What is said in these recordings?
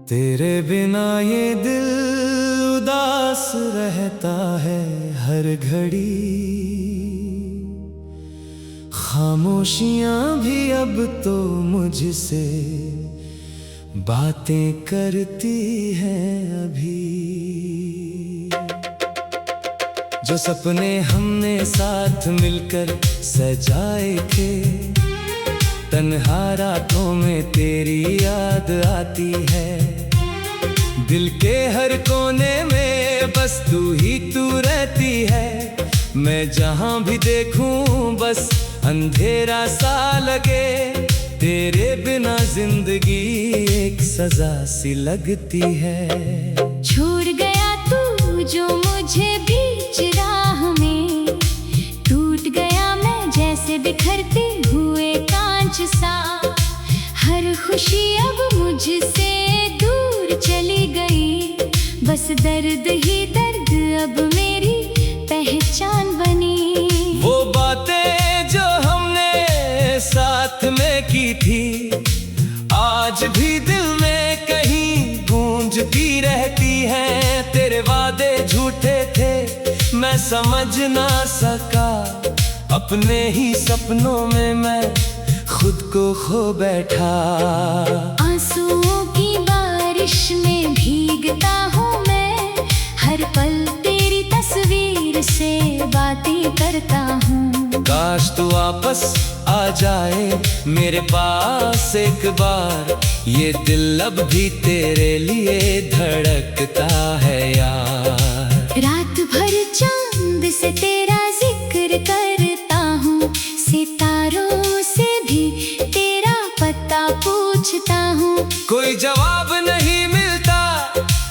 तेरे बिना ये दिल उदास रहता है हर घड़ी। खामोशियां भी अब तो मुझसे बातें करती हैं अभी। जो सपने हमने साथ मिलकर सजाए थे, तन्हा रातों में तेरी याद आती है। दिल के हर कोने में बस तू ही तू रहती है। मैं जहां भी देखूं बस अंधेरा सा लगे। तेरे बिना जिंदगी एक सजा सी लगती है। छोड़ गया तू जो मुझे बीच राह में, टूट गया मैं जैसे बिखरते हुए कांच सा। हर खुशी अब मुझसे दूर चली गई, बस दर्द ही दर्द अब मेरी पहचान बनी। वो बातें जो हमने साथ में की थी, आज भी दिल में कहीं गूंजती रहती हैं। तेरे वादे झूठे थे मैं समझ ना सका, अपने ही सपनों में मैं खुद को खो बैठा। आंसुओं की बारिश में भीगता हूँ मैं, हर पल तेरी तस्वीर से बातें करता हूँ। काश तू वापस आ जाए मेरे पास एक बार, ये दिल अब भी तेरे लिए धड़कता है यार। रात भर चांद से तेरा जिक्र करता हूँ, सितारों से भी तेरा पता पूछता हूँ। कोई जवाब नहीं मिलता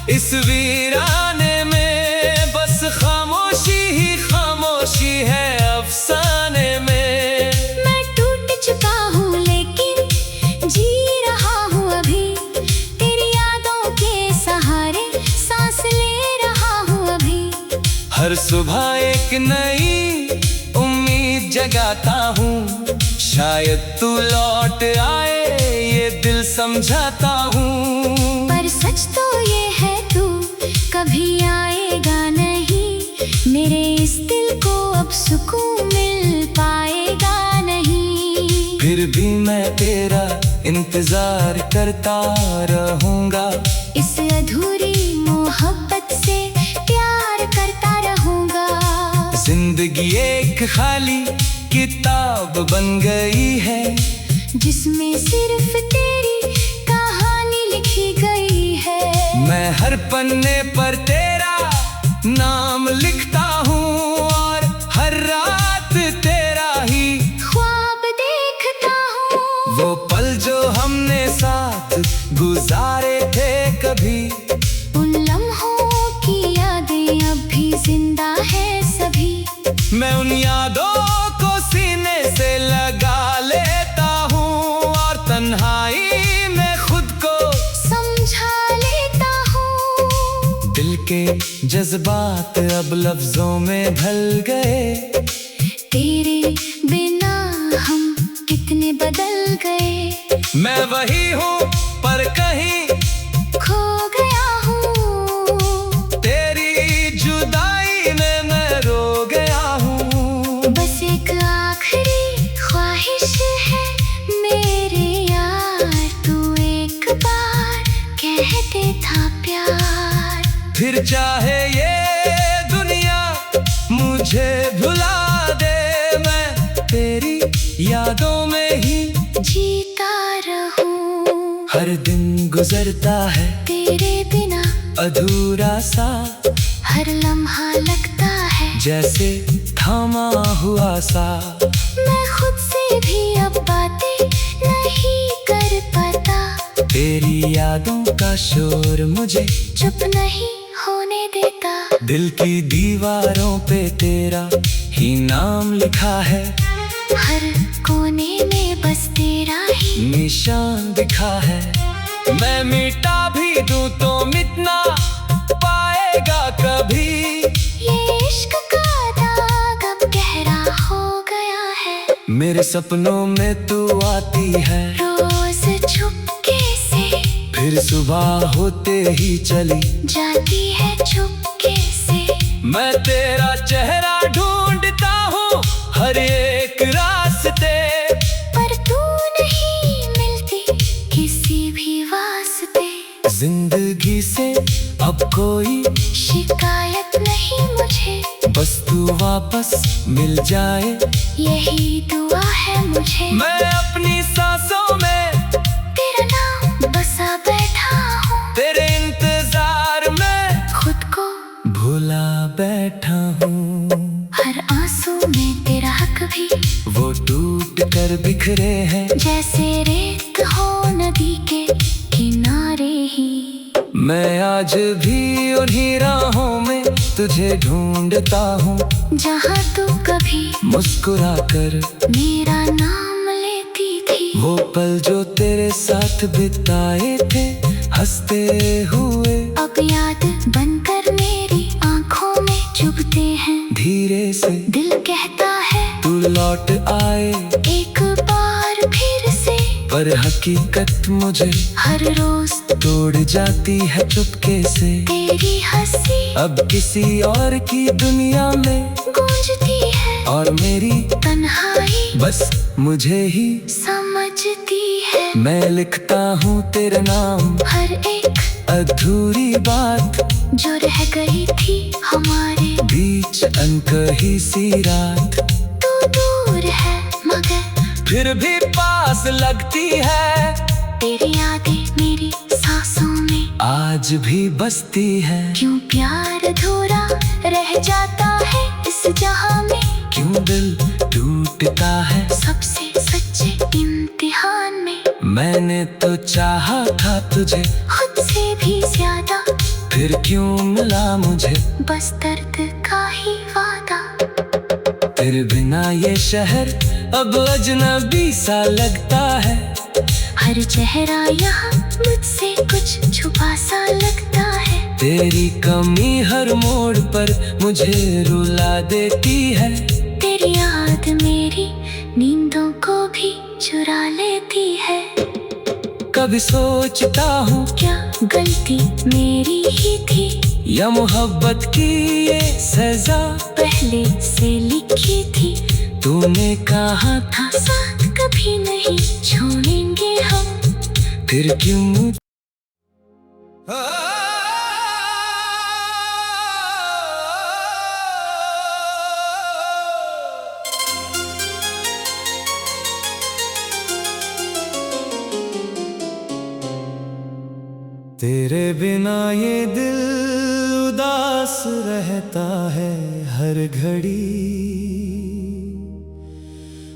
इस वीराने में, बस खामोशी ही खामोशी है अफसाने में। मैं टूट चुका हूँ लेकिन जी रहा हूँ अभी, तेरी यादों के सहारे सांस ले रहा हूँ अभी। हर सुबह एक नई उम्मीद जगाता हूँ, शायद तू लौट आए ये दिल समझाता हूँ। पर सच तो ये है तू कभी आएगा नहीं, मेरे इस दिल को अब सुकून मिल पाएगा नहीं। फिर भी मैं तेरा इंतजार करता रहूंगा, इस अधूरी मोहब्बत से प्यार करता रहूंगा। जिंदगी एक खाली किताब बन गई है, जिसमें सिर्फ तेरी कहानी लिखी गई है। मैं हर पन्ने पर तेरा नाम लिखता हूँ और हर रात तेरा ही ख्वाब देखता हूँ। वो पल जो हमने साथ गुजारे थे कभी, उन लम्हों की यादें अब भी जिंदा है सभी। मैं उन यादों को सीने से लगा लेता हूँ और तन्हाई में खुद को समझा लेता हूँ। दिल के जज्बात अब लफ्जों में ढल गए। तेरे बिना हम कितने बदल गए। मैं वही हूँ पर कहीं खो गया हूँ, तेरी जुदाई में मैं रो गया हूँ। बस एक आखिरी ख्वाहिश है मेरे यार, तू एक बार कह दे था प्यार। फिर चाहे ये दुनिया मुझे भुला दे, मैं तेरी यादों में ही जीता रहूं। हर दिन गुजरता है तेरे बिना अधूरा सा, हर लम्हा लगता है जैसे थामा हुआ सा। मैं खुद से भी अब बातें नहीं कर पाता, तेरी यादों का शोर मुझे चुप नहीं होने देता। दिल की दीवारों पे तेरा ही नाम लिखा है, हर कोने में बस तेरा ही निशान दिखा है। मैं मिटा भी दूं तो मिटना पाएगा कभी। ये इश्क का दाग अब गहरा हो गया है। मेरे सपनों में तू आती है रोज चुपके से, फिर सुबह होते ही चली जाती है चुपके से। मैं तेरा चेहरा ढूंढता हूँ हर एक रास्ते, पर तू नहीं मिलती किसी भी वास्ते। जिंदगी से अब कोई शिकायत नहीं मुझे, बस तू वापस मिल जाए यही दुआ है मुझे। मैं अपनी सांसों में तेरा नाम बसा बैठा हूँ, तेरे इंतजार में खुद को भुला बैठा हूँ। हर आंसू में तेरा हक भी वो टूट कर बिखरे हैं जैसे रेत हो नदी के किनारे ही। मैं आज भी उन्हीं राहों में तुझे ढूंढता हूँ, जहाँ तू कभी मुस्कुरा कर मेरा नाम लेती थी। वो पल जो तेरे साथ बिताए थे हंसते हुए, अब याद बनकर मेरी आंखों में चुभते हैं। धीरे से दिल कहता है तू लौट आए एक बार फिर से, पर हकीकत मुझे हर रोज तोड़ जाती है चुपके से। तेरी हंसी अब किसी और की दुनिया में गूंजती है, और मेरी तन्हाई बस मुझे ही समझती है। मैं लिखता हूँ तेरा नाम हर एक अधूरी बात जो रह गई थी हमारे बीच, अनकही सी रात। तू दूर है मगर फिर भी पास लगती है, तेरी यादें मेरी सांसों में आज भी बसती है। क्यों प्यार अधूरा रह जाता है इस जहां में, क्यों दिल टूटता है सबसे सच्चे इम्तिहान में। मैंने तो चाहा था तुझे खुद से भी ज्यादा, फिर क्यों मिला मुझे बस दर्द का ही वादा। तेरे बिना ये शहर अब अजनबी सा लगता है, हर चेहरा यहाँ मुझसे कुछ छुपा सा लगता है। तेरी कमी हर मोड़ पर मुझे रुला देती है, तेरी याद मेरी नींदों को भी चुरा लेती है। कभी सोचता हूँ क्या गलती मेरी ही थी, या मोहब्बत की ये सजा पहले से लिखी थी। तूने कहा था साथ कभी नहीं छोड़ेंगे हम, फिर क्यों तेरे बिना ये दिल उदास रहता है हर घड़ी,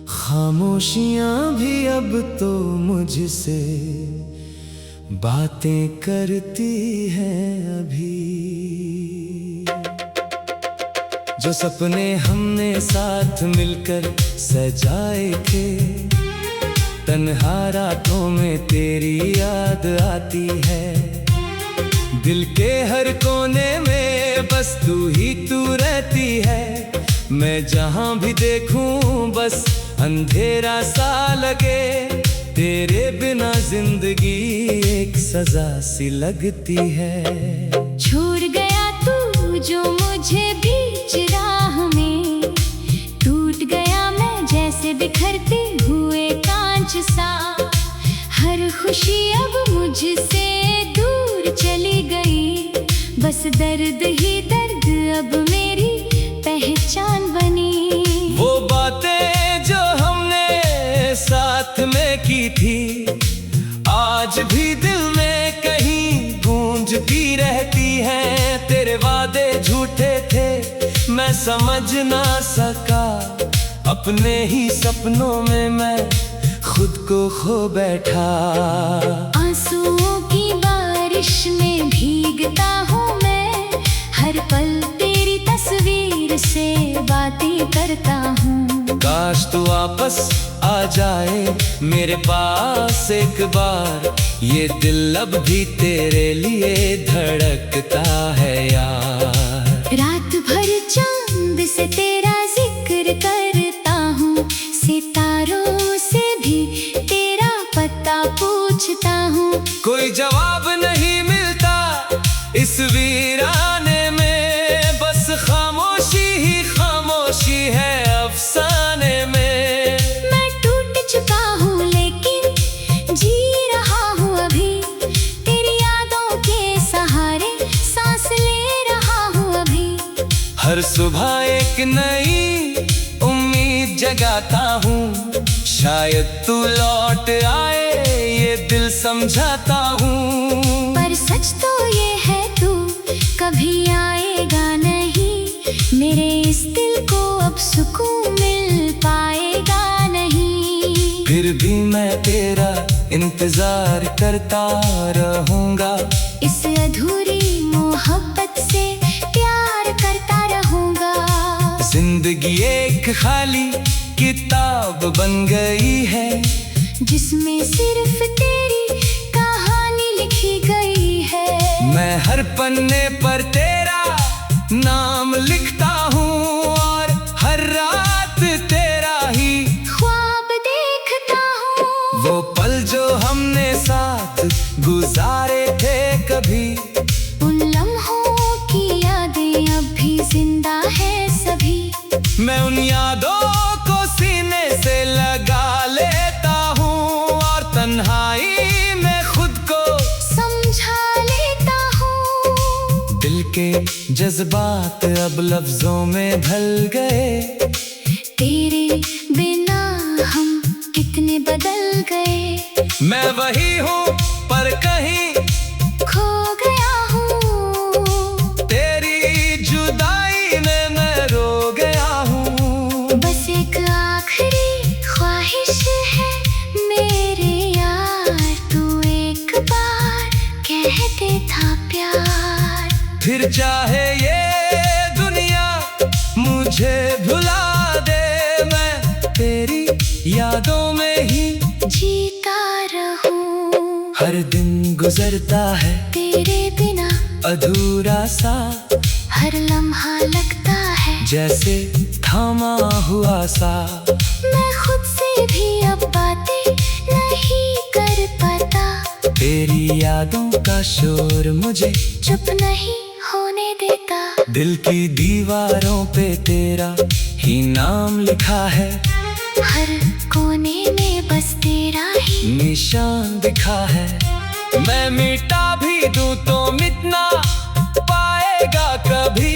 खामोशियां भी अब तो मुझसे बातें करती हैं अभी। जो सपने हमने साथ मिलकर सजाए थे, तन्हा रातों में तेरी याद आती है। दिल के हर कोने में बस तू ही तू रहती है। मैं जहाँ भी देखूं बस अंधेरा सा लगे, तेरे बिना जिंदगी एक सजा सी लगती है। छोड़ गया तू जो मुझे बीच राह में, टूट गया मैं जैसे बिखरते हुए कांच सा। हर खुशी अब मुझसे दूर चली गई, बस दर्द ही दर्द अब मेरी पहचान बनी। वो बातें जो हमने साथ में की थी, आज भी दिल में कहीं गूंजती रहती हैं। तेरे वादे झूठे थे मैं समझ ना सका, अपने ही सपनों में मैं खुद को खो बैठा। आंसुओं की बारिश में भीगता हूँ मैं, हर पल तेरी तस्वीर से बातें करता हूँ। काश तू वापस आ जाए मेरे पास एक बार, ये दिल अब भी तेरे लिए धड़कता है यार। रात भर चांद से तेरा जिक्र करता हूँ, सितारों से भी तेरा पता पूछता हूँ। कोई जवाब नहीं मिलता इस वीराने में, बस खामोशी ही खामोशी है अफसाने में। मैं टूट चुका हूँ लेकिन जी रहा हूँ अभी, तेरी यादों के सहारे सांस ले रहा हूँ अभी। हर सुबह एक नई उम्मीद जगाता हूँ, शायद तू लौट आए ये दिल समझाता हूँ। पर सच तो ये है तू कभी आएगा नहीं, मेरे इस दिल को अब सुकून मिल पाएगा नहीं। फिर भी मैं तेरा इंतजार करता रहूँगा, इस अधूरी मोहब्बत से प्यार करता रहूँगा। जिंदगी एक खाली किताब बन गई है, जिसमें सिर्फ तेरी कहानी लिखी गई है। मैं हर पन्ने पर तेरा नाम लिखता हूँ और हर रात तेरा ही ख्वाब देखता हूँ। वो पल जो हमने साथ गुजारे थे कभी, उन लम्हों की यादें अब भी जिंदा है सभी। मैं उन यादों को सीने से लगा लेता हूँ और तन्हाई में खुद को समझा लेता हूँ। दिल के जज्बात अब लफ्जों में ढल गए, तेरे बिना हम कितने बदल गए। मैं वही हूँ पर कहीं खो गया हूँ, तेरी जुदाई में मैं रो गया हूँ। बस एक आखिरी ख्वाहिश है मेरे यार, तू एक बार कह दे था प्यार। फिर चाहे ये दुनिया मुझे भुला दे, मैं तेरी यादों में ही जीता रहूं। हर दिन गुजरता है तेरे बिना अधूरा सा, हर लम्हा लगता है जैसे थामा हुआ सा। मैं खुद से भी अब बातें नहीं कर पाता, तेरी यादों का शोर मुझे चुप नहीं होने देता। दिल की दीवारों पे तेरा ही नाम लिखा है, हर कोने में बस तेरा ही निशान दिखा है। मैं मिटा भी दूं तो मिटना पाएगा कभी,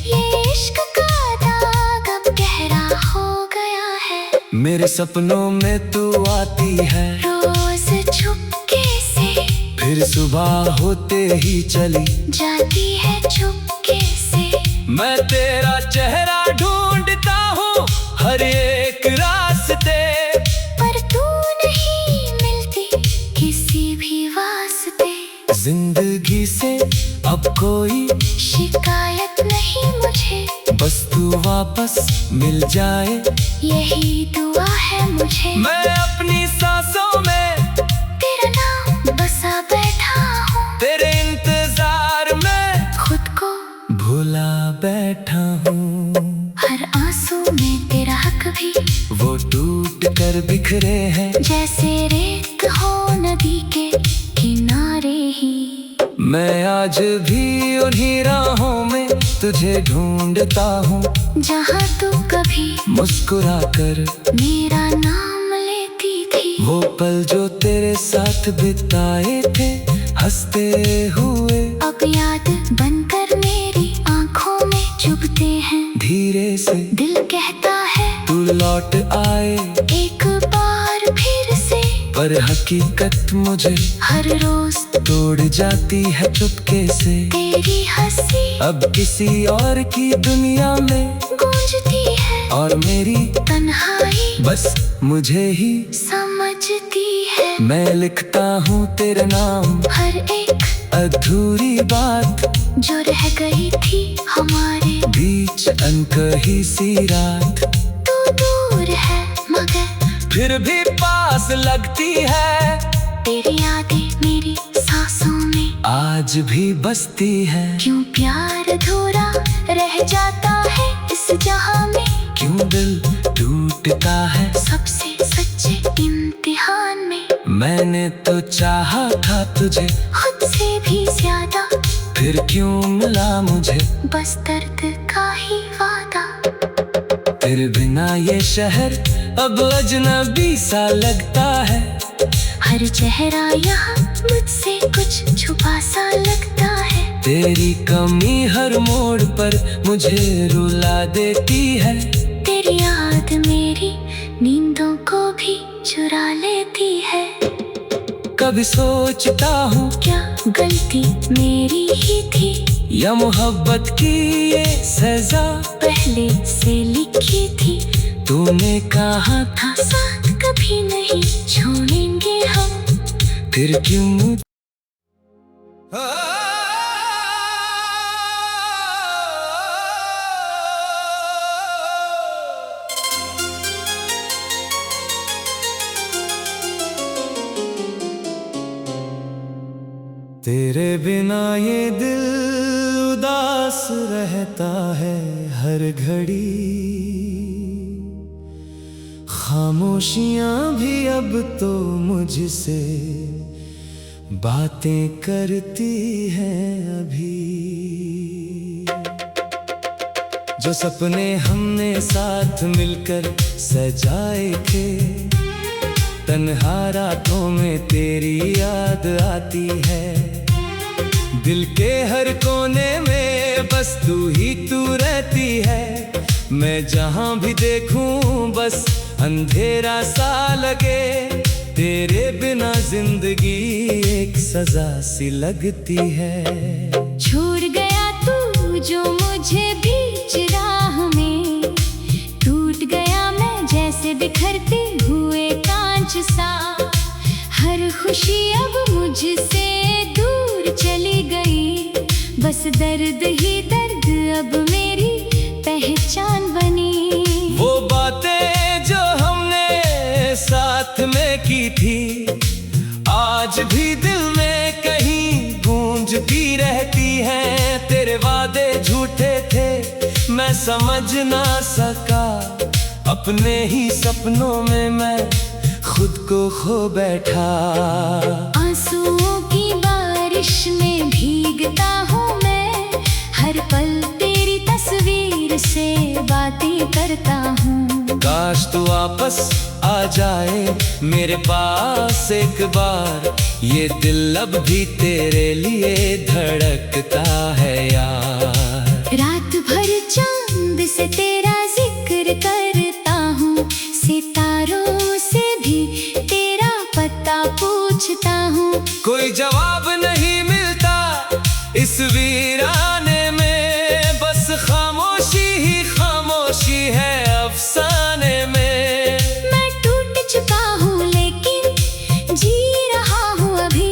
ये इश्क का दाग अब गहरा हो गया है। मेरे सपनों में तू आती है रोज चुपके से, फिर सुबह होते ही चली जाती है चुपके से। मैं तेरा चेहरा ढूंढता हूँ हर एक रास्ते, पर तू नहीं मिलती किसी भी वास्ते। जिंदगी से अब कोई शिकायत नहीं मुझे, बस तू वापस मिल जाए यही दुआ है मुझे। मैं अपनी सांसों में तेरा नाम बसा बैठा हूँ, तेरे इंतजार में खुद को भुला बैठा हूँ। हर आंसू में तेरा हक भी वो टूट कर बिखरे हैं, जैसे रेत हो नदी के किनारे ही। मैं आज भी उन्हीं राहों में तुझे ढूंढता हूँ, जहाँ तू कभी मुस्कुरा कर मेरा नाम लेती थी। वो पल जो तेरे साथ बिताए थे हंसते हुए, अब याद बनकर मेरी आंखों में चुभते हैं। धीरे से दिल कहता है तू लौट आए एक बार फिर से, पर हकीकत मुझे हर रोज तोड़ जाती है चुपके से। तेरी हंसी अब किसी और की दुनिया में गूंजती है, और मेरी तन्हाई बस मुझे ही समझती है। मैं लिखता हूँ तेरे नाम हर एक अधूरी बात, जो रह गई थी हमारे बीच अनकही सी रात। तू दूर फिर भी पास लगती है। तेरी यादें मेरी सांसों में आज भी बसती है। क्यों प्यार अधूरा रह जाता है इस जहां में, क्यों दिल टूटता है सबसे सच्चे इम्तिहान में। मैंने तो चाहा था तुझे खुद से भी ज्यादा, फिर क्यों मिला मुझे बस दर्द का ही वादा। तेरे बिना ये शहर अब अजनबी सा लगता है। हर चेहरा यहाँ मुझसे कुछ छुपा सा लगता है। तेरी कमी हर मोड़ पर मुझे रुला देती है। तेरी याद मेरी नींदों को भी चुरा लेती है। कभी सोचता हूँ क्या गलती मेरी ही थी, या मोहब्बत की ये सजा पहले से लिखी थी। तूने कहा था साथ कभी नहीं छोड़ेंगे हम, फिर क्यों तेरे बिना ये दिल उदास रहता है हर घड़ी। खामोशियां भी अब तो मुझसे बातें करती हैं अभी। जो सपने हमने साथ मिलकर सजाए थे, तन्हा रातों में तेरी याद आती है। दिल के हर कोने में बस तू ही तू रहती है। मैं जहां भी देखूं बस अंधेरा सा लगे। तेरे बिना जिंदगी एक सजा सी लगती है। छोड़ गया तू जो मुझे बीच राह में, टूट गया मैं जैसे बिखरते हुए कांच सा। हर खुशी अब मुझसे दूर चली गई, बस दर्द ही दर्द अब मेरी पहचान बनी। वो बातें जो हमने साथ में की थी, आज भी दिल में कहीं गूंजती रहती हैं। तेरे वादे झूठे थे मैं समझ ना सका, अपने ही सपनों में मैं खुद को खो बैठा। आंसुओं की बारिश में भीगता हूँ मैं, हर पल तेरी तस्वीर से बातें करता हूँ। काश तू वापस आ जाए मेरे पास एक बार, ये दिल अब भी तेरे लिए धड़कता है यार। रात भर चांद से तेरा जिक्र करता हूँ, सितारों से भी तेरा पता पूछता हूँ। कोई जवाब नहीं मिलता इस वीराने में, बस खामोशी ही खामोशी है अफसाने में। मैं टूट चुका हूँ लेकिन जी रहा हूँ अभी,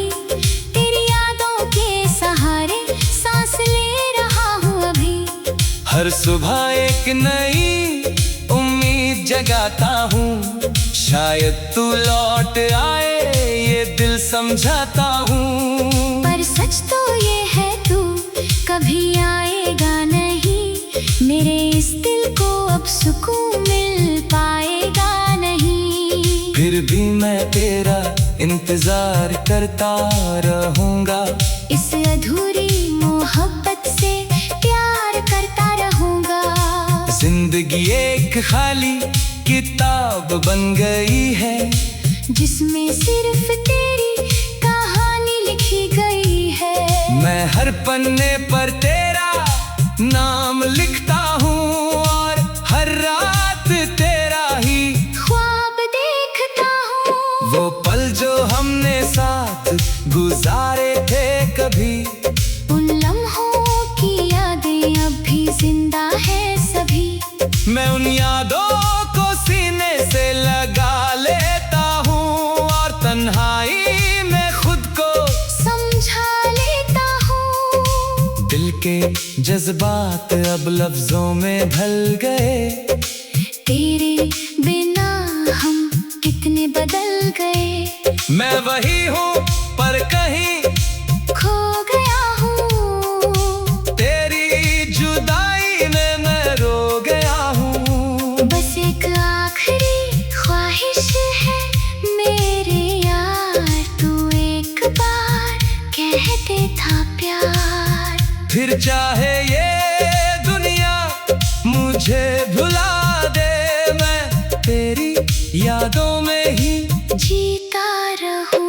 तेरी यादों के सहारे सांस ले रहा हूँ अभी। हर सुबह एक नई उम्मीद जगाता हूँ, शायद तू लौट आए ये दिल समझाता हूँ। पर सच तो ये है तू कभी आएगा नहीं, मेरे इस दिल को अब सुकून मिल पाएगा नहीं। फिर भी मैं तेरा इंतजार करता रहूंगा, इस अधूरी मोहब्बत से प्यार करता रहूंगा। जिंदगी एक खाली किताब बन गई है, जिसमें सिर्फ तेरी कहानी लिखी गई है। मैं हर पन्ने पर तेरा नाम लिखता हूँ और हर रात तेरा ही ख्वाब देखता हूँ। वो पल जो हमने साथ गुजारे थे कभी, उन लम्हों की यादें अब भी जिंदा है सभी। मैं उन यादों को सीने से लगा लेता हूँ और तन्हाई में खुद को समझा लेता हूँ। दिल के जज्बात अब लफ्जों में ढल गए। तेरे बिना हम कितने मैं वही हूँ पर कहीं खो गया हूँ, तेरी जुदाई में मैं रो गया हूँ। बस एक आखिरी ख्वाहिश है मेरे यार, तू एक बार कह दे था प्यार। फिर चाहे ये दुनिया मुझे भुला दे, मैं तेरी यादों में ही जीता रहूं।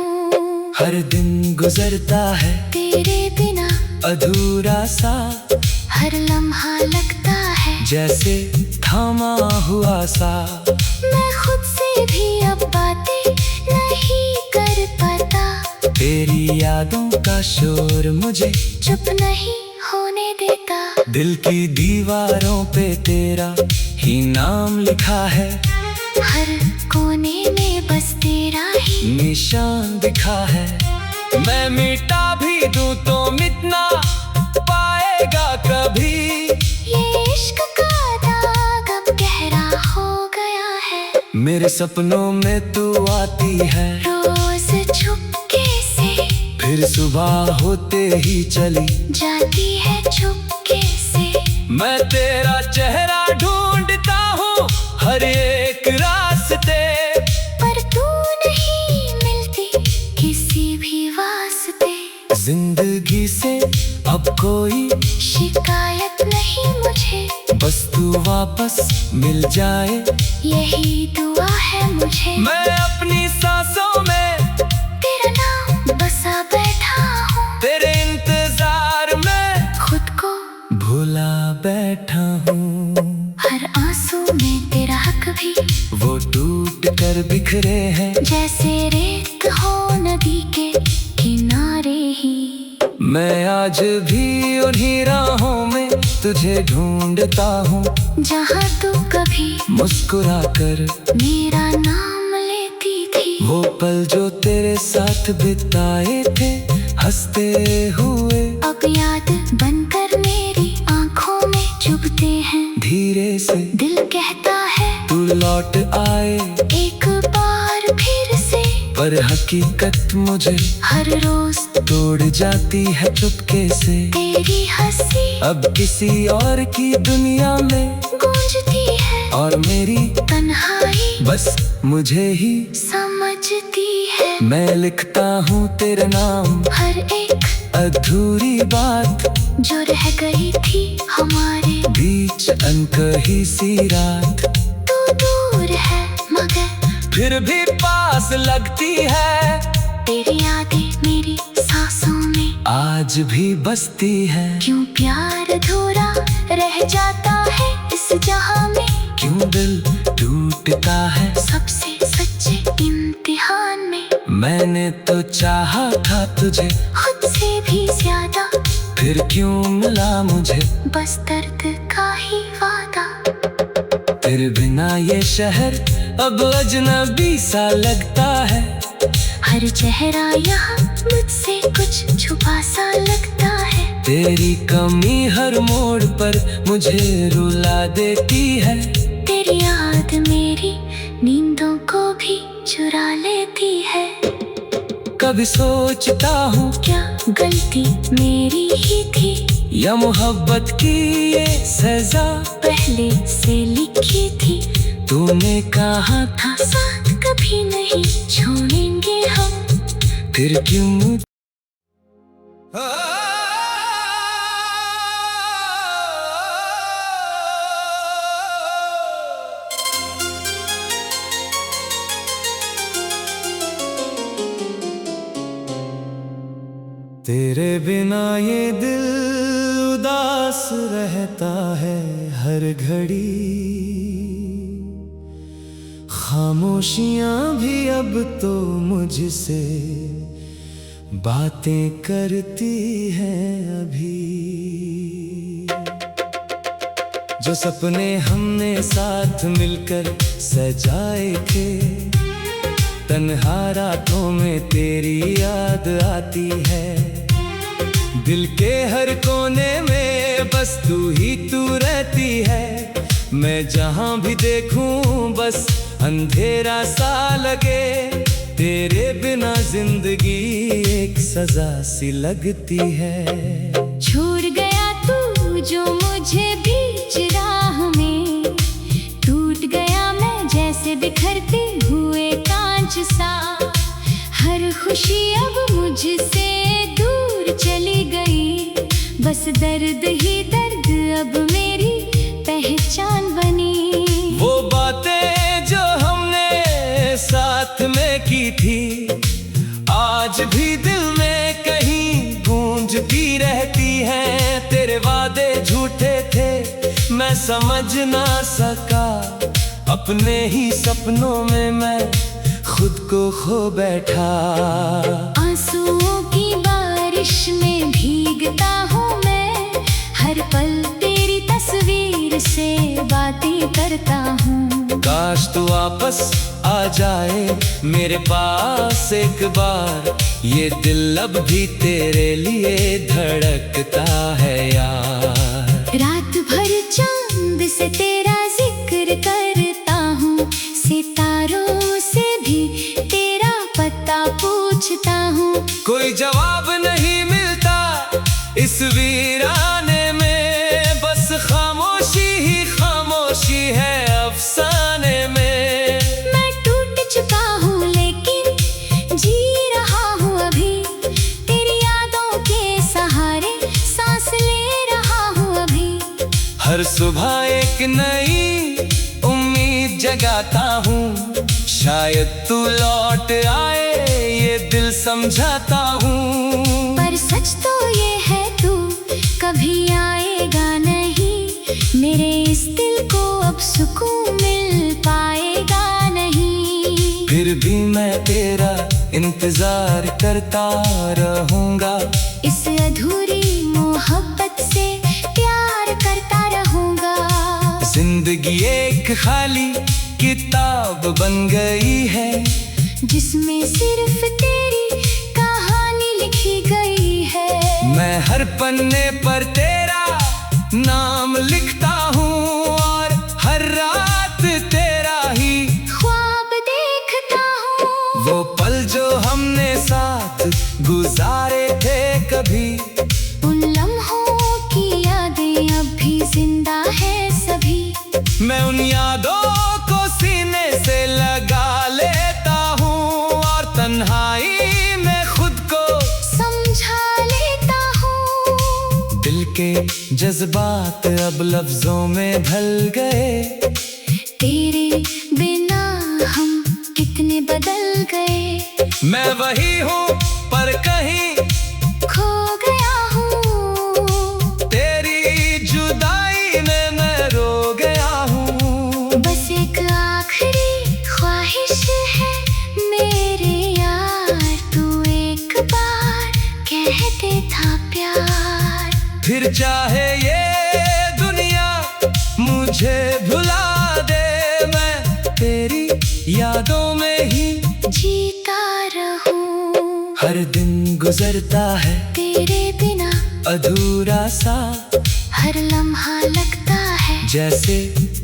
हर दिन गुजरता है तेरे बिना अधूरा सा, हर लम्हा लगता है जैसे थमा हुआ सा। मैं खुद से भी अब बातें नहीं कर पाता, तेरी यादों का शोर मुझे चुप नहीं होने देता। दिल की दीवारों पे तेरा ही नाम लिखा है, हर कोने में बस तेरा ही निशान दिखा है। मैं मिटा भी दूं तो मिट ना पाएगा कभी, ये इश्क का दाग अब गहरा हो गया है। मेरे सपनों में तू आती है रोज चुपके से, फिर सुबह होते ही चली जाती है चुपके से। मैं तेरा चेहरा ढूंढता हूँ हर एक रास्ते, पर तू नहीं मिलती किसी भी वास्ते। जिंदगी से अब कोई शिकायत नहीं मुझे, बस तू वापस मिल जाए यही दुआ है मुझे। मैं अपनी सांसों में तेरा नाम बसा बैठा हूँ, तेरे इंतजार में खुद को भुला बैठा हूँ। हर आंसू में तेरा हक भी वो टूट कर बिखरे हैं जैसे रेत हो नदी के किनारे ही। मैं आज भी उन्हीं राहों में तुझे ढूंढता हूँ, जहाँ तू कभी मुस्कुरा कर मेरा नाम लेती थी। वो पल जो तेरे साथ बिताए थे हंसते हुए, अब याद बनकर मेरी आंखों में चुभते हैं। धीरे से दिल कहता है तू लौट आए एक बार फिर से, पर हकीकत मुझे हर रोज तोड़ जाती है चुपके से। तेरी हंसी अब किसी और की दुनिया में गूंजती है, और मेरी तन्हाई बस मुझे ही समझती है। मैं लिखता हूँ तेरा नाम हर एक अधूरी बात, जो रह गई थी हमारे बीच अनकही सी रात। तू दूर है मगर फिर भी पास लगती है, तेरी यादें मेरी सांसों में आज भी बसती है। क्यों प्यार अधूरा रह जाता है इस जहां में, क्यों दिल टूटता है सबसे सच्चे इम्तिहान में। मैंने तो चाहा था तुझे खुद से भी ज्यादा, फिर क्यों मिला मुझे बस दर्द का ही वादा। तेरे बिना ये शहर अब अजनबी सा लगता है, हर चेहरा यहाँ मुझसे कुछ छुपा सा लगता है। तेरी कमी हर मोड़ पर मुझे रुला देती है, तेरी याद मेरी नींदों को भी चुरा लेती है। कभी सोचता हूँ क्या गलती मेरी ही थी, या मोहब्बत की ये सजा पहले से लिखी थी। तूने कहा था साथ कभी नहीं छोड़ेंगे हम, फिर क्यों तेरे बिना ये दिल उदास रहता है हर घड़ी, खामोशियां भी अब तो मुझसे बातें करती हैं अभी। जो सपने हमने साथ मिलकर सजाए थे, तन्हा रातों में तेरी याद आती है। दिल के हर कोने में बस तू ही तू रहती है। मैं जहां भी देखूं बस अंधेरा सा लगे, तेरे बिना जिंदगी एक सजा सी लगती है। छोड़ गया तू जो मुझे बीच राह में, टूट गया मैं जैसे बिखरते हुए कांच सा। हर खुशी अब मुझसे दूर चली गई, बस दर्द ही दर्द अब मेरी पहचान बनी। वो बातें जो हमने साथ में की थी, आज भी दिल में कहीं गूंजती रहती हैं। तेरे वादे झूठे थे, मैं समझ ना सका, अपने ही सपनों में मैं खुद को खो बैठा। आंसुओं की बारिश में भीगता हूँ मैं, हर पल तेरी तस्वीर से बातें करता हूँ। काश तू वापस आ जाए मेरे पास एक बार, ये दिल अब भी तेरे लिए धड़कता है यार। रात भर चांद से तेरा जिक्र करता हूँ, सितारों से भी तेरा पता पूछता हूँ। कोई जवाब नहीं मिलता इस वीराने में, बस खामोशी ही खामोशी है अफसाने में। मैं टूट चुका हूँ लेकिन जी रहा हूँ अभी, तेरी यादों के सहारे सांस ले रहा हूँ अभी। हर सुबह एक नई उम्मीद जगाता हूँ, शायद तू लौट आए ये दिल समझाता हूँ। पर सच तो ये है तू कभी आएगा नहीं, मेरे इस दिल को अब सुकून मिल पाएगा नहीं। फिर भी मैं तेरा इंतजार करता रहूँगा, इस अधूरी मोहब्बत से प्यार करता रहूँगा। जिंदगी एक खाली किताब बन गई है, जिसमें सिर्फ तेरी कहानी लिखी गई है। मैं हर पन्ने पर तेरा नाम लिखता हूँ, और हर रात तेरा ही ख्वाब देखता हूँ। वो पल जो हमने साथ गुजारे थे कभी, उन लम्हों की यादें अब भी जिंदा है सभी। मैं उन यादों को सीने से लगा लेता हूँ, और तन्हाई में खुद को समझा लेता हूँ। दिल के जज्बात अब लफ्जों में ढल गए, तेरे बिना हम कितने बदल गए। मैं वही हूँ पर कहीं खो गया हूँ, तेरी जुदाई में मैं रो गया हूँ। बस एक आखिरी ख्वाहिश है मेरे यार, तू एक बार कह दे था प्यार। फिर चाहे ये दुनिया मुझे भुला दे, मैं तेरी यादों में ही जीता रहूं। हर दिन गुजरता है तेरे बिना अधूरा सा, हर लम्हा लगता है जैसे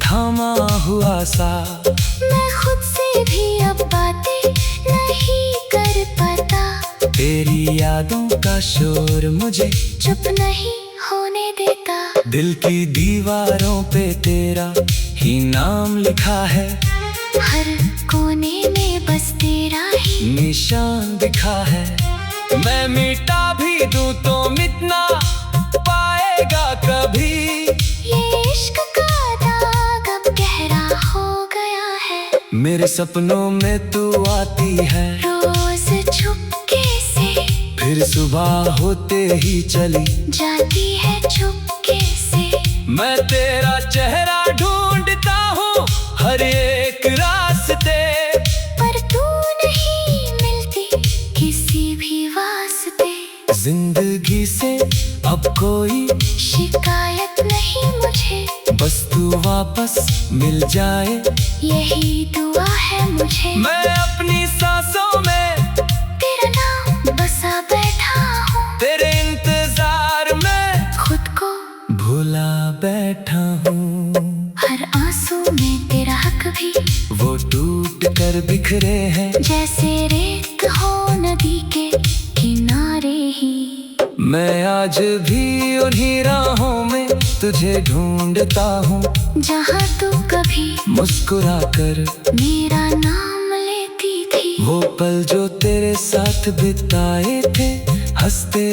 थामा हुआ सा। मैं खुद से भी अब बातें नहीं कर पाता, तेरी यादों का शोर मुझे चुप नहीं होने देता। दिल की दीवारों पे तेरा ही नाम लिखा है, हर कोने में बस तेरा ही निशान दिखा है। मैं मिटा भी दूं तो मिटना पाएगा कभी, ये इश्क का दाग अब गहरा हो गया है। मेरे सपनों में तू आती है रोज चुपके से, फिर सुबह होते ही चली जाती है चुपके से। मैं तेरा चेहरा ढूंढता हूँ हर एक रास्ते, पर तू नहीं मिलती किसी भी वास्ते। जिंदगी से अब कोई शिकायत नहीं मुझे, बस तू वापस मिल जाए यही दुआ है मुझे। मैं अपनी सांसों में तेरा नाम बसा बैठा हूँ, तेरे इंतजार में खुद को भुला बैठा हूँ। हर आंसू में तेरा हक भी वो टूट कर बिखरे हैं, जैसे रेत हो नदी के किनारे ही। मैं आज भी उन्हीं राहों में तुझे ढूंढता हूँ, जहाँ तू कभी मुस्कुरा कर मेरा नाम लेती थी। वो पल जो तेरे साथ बिताए थे हंसते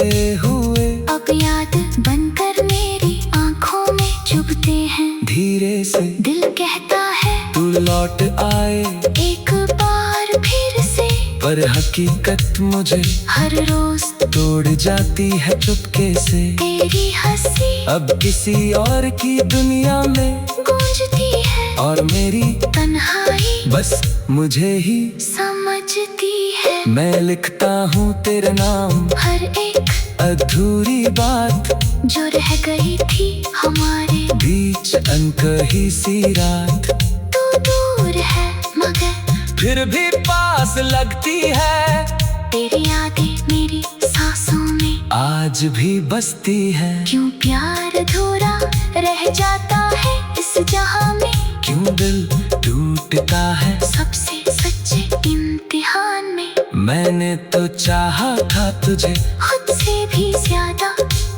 हुए, अब याद बनकर मेरी आंखों में चुभते हैं। धीरे से दिल कहता है तू लौट आए एक बार फिर से, पर हकीकत मुझे हर रोज तोड़ जाती है चुपके से। तेरी हंसी अब किसी और की दुनिया में गूंजती है, और मेरी तन्हाई बस मुझे ही समझती है। मैं लिखता हूँ तेरे नाम, हर एक अधूरी बात जो रह गई थी हमारे बीच, अनकही सी रात। तू दूर है मगर फिर भी पास लगती है, तेरी यादें मेरी सांसों में आज भी बसती है। क्यों प्यार अधूरा रह जाता है इस जहां में, क्यों दिल टूटता है सबसे सच्चे इम्तिहान में। मैंने तो चाहा था तुझे खुद से भी ज्यादा,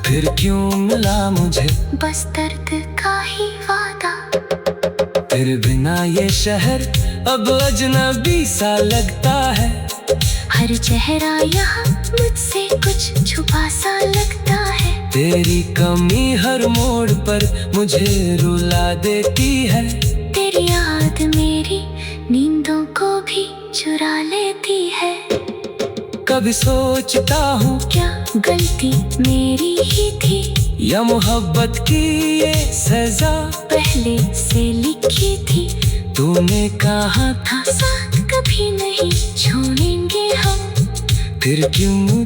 फिर क्यों मिला मुझे बस दर्द का ही वादा। तेरे बिना ये शहर अब अजनबी सा लगता है, हर चेहरा यहाँ मुझसे कुछ छुपा सा लगता है। तेरी कमी हर मोड़ पर मुझे रुला देती है, तेरी याद मेरी नींदों को भी चुरा लेती है। कभी सोचता हूँ क्या गलती मेरी ही थी, या मोहब्बत की ये सजा पहले से लिखी थी। तूने कहा था साथ कभी नहीं छोड़ेंगे हम, फिर क्यों